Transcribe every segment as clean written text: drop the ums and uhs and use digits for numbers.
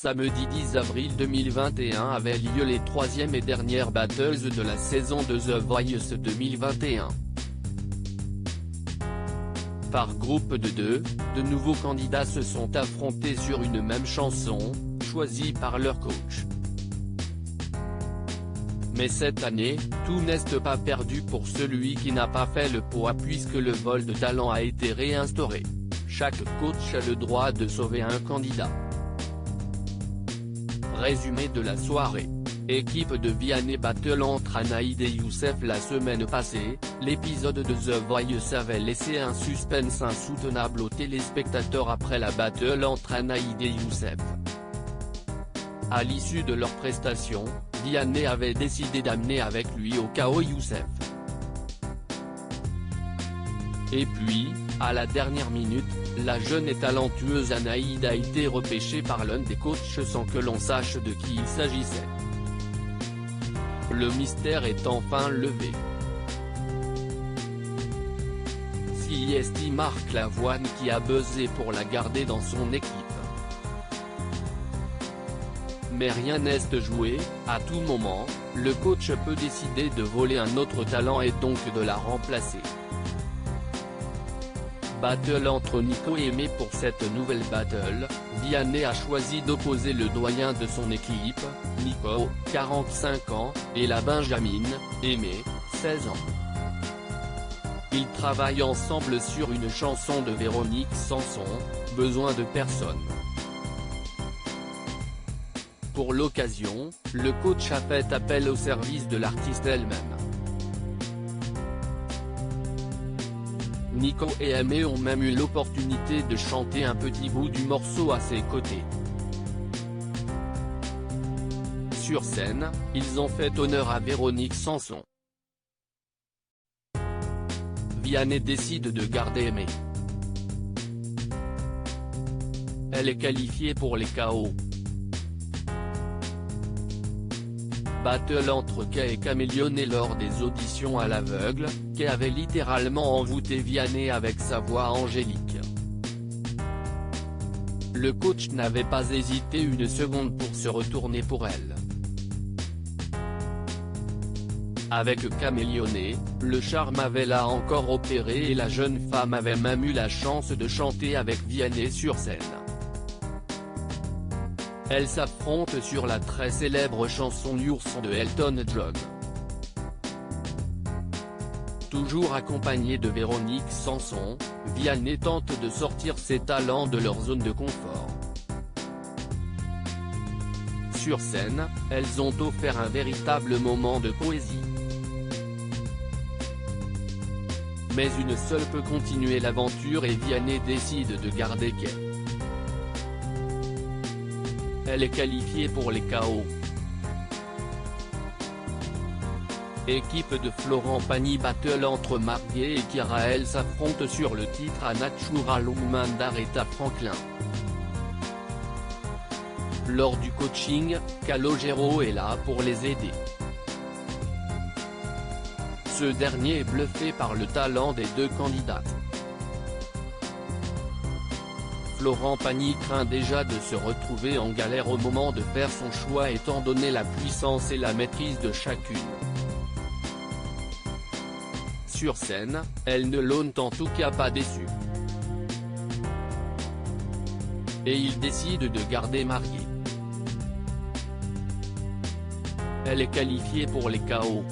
Samedi 10 avril 2021 avaient lieu les troisièmes et dernières battles de la saison de The Voice 2021. Par groupe de deux, de nouveaux candidats se sont affrontés sur une même chanson, choisie par leur coach. Mais cette année, tout n'est pas perdu pour celui qui n'a pas fait le poids puisque le vol de talent a été réinstauré. Chaque coach a le droit de sauver un candidat. Résumé de la soirée. Équipe de Vianney battle entre Anaïd et Youssef. La semaine passée, l'épisode de The Voice avait laissé un suspense insoutenable aux téléspectateurs après la battle entre Anaïd et Youssef. À l'issue de leur prestation, Vianney avait décidé d'amener avec lui au chaos Youssef. Et puis, à la dernière minute, la jeune et talentueuse Anaïd a été repêchée par l'un des coachs sans que l'on sache de qui il s'agissait. Le mystère est enfin levé. C'est Marc Lavoine qui a buzzé pour la garder dans son équipe. Mais rien n'est joué, à tout moment, le coach peut décider de voler un autre talent et donc de la remplacer. Battle entre Nico et Aimé. Pour cette nouvelle battle, Vianney a choisi d'opposer le doyen de son équipe, Nico, 45 ans, et la Benjamine, Aimé, 16 ans. Ils travaillent ensemble sur une chanson de Véronique Sanson, Besoin de personne. Pour l'occasion, le coach a fait appel au service de l'artiste elle-même. Nico et Aimé ont même eu l'opportunité de chanter un petit bout du morceau à ses côtés. Sur scène, ils ont fait honneur à Véronique Sanson. Vianney décide de garder Aimé. Elle est qualifiée pour les KO. Battle entre Kay et Caméléoné. Lors des auditions à l'aveugle, Kay avait littéralement envoûté Vianney avec sa voix angélique. Le coach n'avait pas hésité une seconde pour se retourner pour elle. Avec Caméléoné, le charme avait là encore opéré et la jeune femme avait même eu la chance de chanter avec Vianney sur scène. Elles s'affrontent sur la très célèbre chanson L'ourson de Elton John. Toujours accompagné de Véronique Sanson, Vianney tente de sortir ses talents de leur zone de confort. Sur scène, elles ont offert un véritable moment de poésie. Mais une seule peut continuer l'aventure et Vianney décide de garder Kay. Elle est qualifiée pour les KO. Équipe de Florent Pagny. Battle entre Marguerite et Kira. Elles s'affrontent sur le titre A Natural Woman d'Aretha Franklin. Lors du coaching, Calogero est là pour les aider. Ce dernier est bluffé par le talent des deux candidates. Florent Pagny craint déjà de se retrouver en galère au moment de faire son choix étant donné la puissance et la maîtrise de chacune. Sur scène, elles ne l'ont en tout cas pas déçu. Et il décide de garder Marguerite. Elle est qualifiée pour les KO.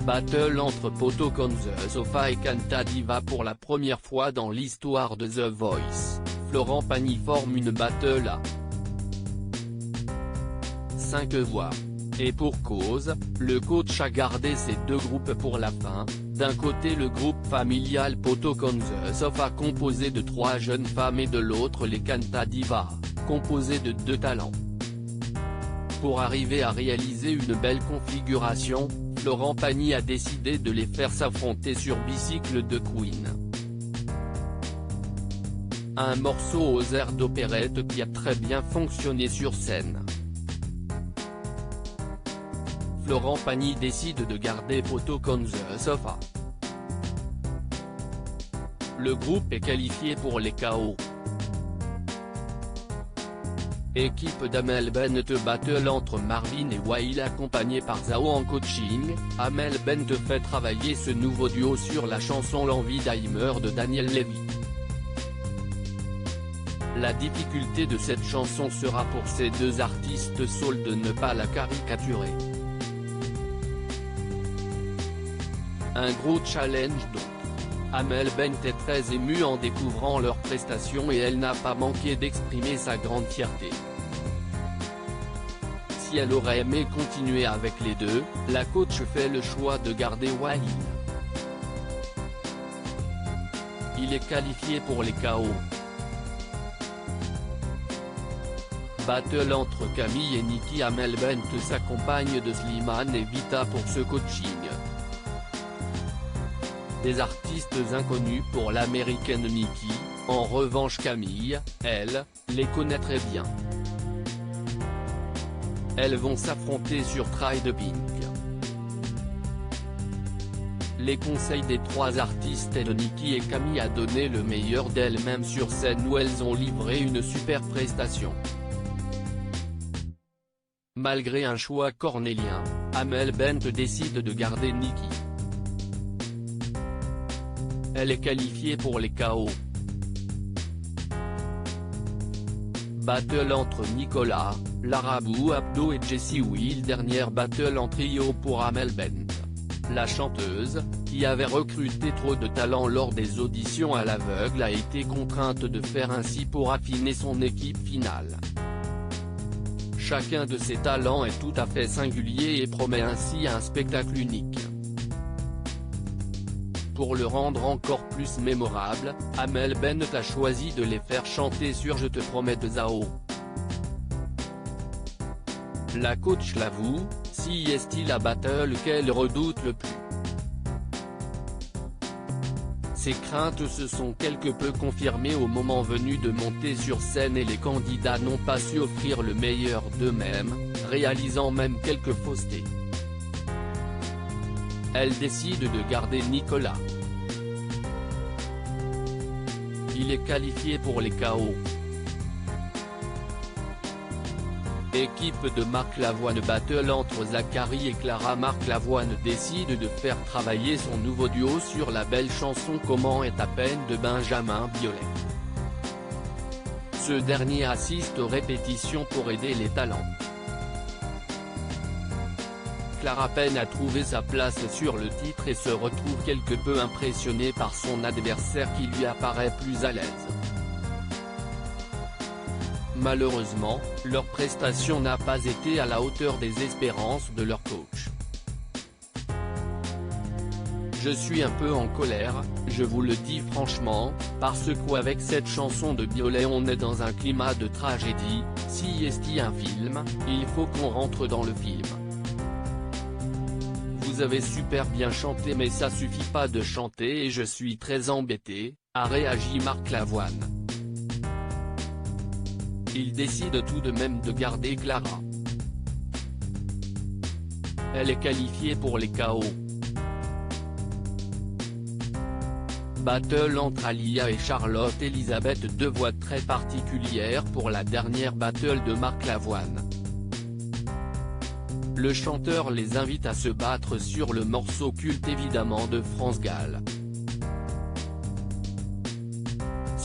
Battle entre Poto on the Sofa et Kanta Diva. Pour la première fois dans l'histoire de The Voice, Florent Pagny forme une battle à 5 voix. Et pour cause, le coach a gardé ces deux groupes pour la fin. D'un côté le groupe familial Poto on the Sofa composé de 3 jeunes femmes et de l'autre les Kanta Diva, composé de 2 talents. Pour arriver à réaliser une belle configuration, Florent Pagny a décidé de les faire s'affronter sur Bicycle de Queen. Un morceau aux airs d'opérette qui a très bien fonctionné sur scène. Florent Pagny décide de garder Poto on the Sofa. Le groupe est qualifié pour les KO. Équipe d'Amel Bent battle entre Marvin et Wael accompagné par Zao en coaching, Amel Bent fait travailler ce nouveau duo sur la chanson L'envie d'Heimer de Daniel Levy. La difficulté de cette chanson sera pour ces deux artistes soul de ne pas la caricaturer. Un gros challenge donc. Amel Bent est très émue en découvrant leurs prestations et elle n'a pas manqué d'exprimer sa grande fierté. Si elle aurait aimé continuer avec les deux, la coach fait le choix de garder Wael. Il est qualifié pour les KO. Battle entre Camille et Nikki. Amel Bent s'accompagne de Slimane et Vita pour ce coaching. Des artistes inconnus pour l'américaine Nikki, en revanche Camille, elle, les connaît très bien. Elles vont s'affronter sur Try the Pink. Les conseils des trois artistes et de Nikki et Camille a donné le meilleur d'elles-mêmes sur scène où elles ont livré une super prestation. Malgré un choix cornélien, Amel Bent décide de garder Nikki. Elle est qualifiée pour les KO. Battle entre Nicolas, Lara Bouabdo et Jessie Will. Dernière battle en trio pour Amel Bent. La chanteuse, qui avait recruté trop de talent lors des auditions à l'aveugle, a été contrainte de faire ainsi pour affiner son équipe finale. Chacun de ces talents est tout à fait singulier et promet ainsi un spectacle unique. Pour le rendre encore plus mémorable, Amel Bent a choisi de les faire chanter sur Je te promets de Zao. La coach l'avoue, si est-il la battle qu'elle redoute le plus. Ses craintes se sont quelque peu confirmées au moment venu de monter sur scène et les candidats n'ont pas su offrir le meilleur d'eux-mêmes, réalisant même quelques faussetés. Elle décide de garder Nicolas. Il est qualifié pour les KO. Équipe de Marc Lavoine. Battle entre Zachary et Clara. Marc Lavoine décide de faire travailler son nouveau duo sur la belle chanson Comment est à peine de Benjamin Biolay. Ce dernier assiste aux répétitions pour aider les talents. Clara peine à trouver sa place sur le titre et se retrouve quelque peu impressionnée par son adversaire qui lui apparaît plus à l'aise. Malheureusement, leur prestation n'a pas été à la hauteur des espérances de leur coach. Je suis un peu en colère, je vous le dis franchement, parce qu'avec cette chanson de Biolay on est dans un climat de tragédie. Si est un film, il faut qu'on rentre dans le film. Vous avez super bien chanté mais ça suffit pas de chanter et je suis très embêté, a réagi Marc Lavoine. Il décide tout de même de garder Clara. Elle est qualifiée pour les KO. Battle entre Alia et Charlotte Elisabeth. Deux voix très particulières pour la dernière battle de Marc Lavoine. Le chanteur les invite à se battre sur le morceau culte évidemment de France Gall.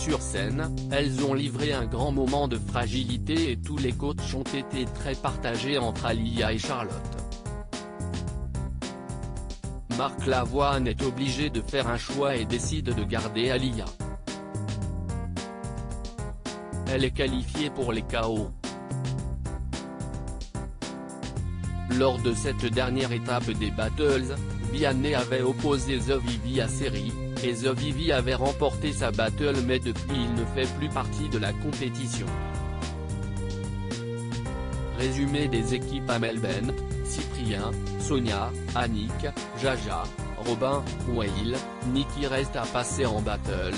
Sur scène, elles ont livré un grand moment de fragilité et tous les coachs ont été très partagés entre Alia et Charlotte. Marc Lavoine est obligé de faire un choix et décide de garder Alia. Elle est qualifiée pour les KO. Lors de cette dernière étape des battles, Vianney avait opposé The Vivi à Seri, et The Vivi avait remporté sa battle mais depuis il ne fait plus partie de la compétition. Résumé des équipes. Amel Bent, Cyprien, Sonia, Annick, Jaja, Robin, Wael. Nikki reste à passer en battle,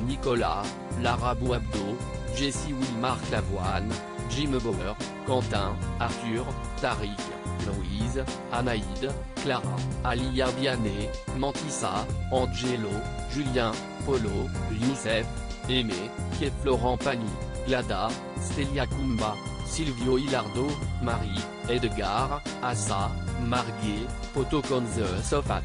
Nicolas, Lara Bouabdo, Jessie Will. Marc Lavoine, Jim Bauer, Quentin, Arthur, Tariq, Louise, Anaïd, Clara, Alia. Vianney, Mantissa, Angelo, Julien, Polo, Youssef, Aimé, Florent Pagny, Glada, Stélia Kumba, Silvio Hilardo, Marie, Edgar, Assa, Marguet, photo con the Sofat.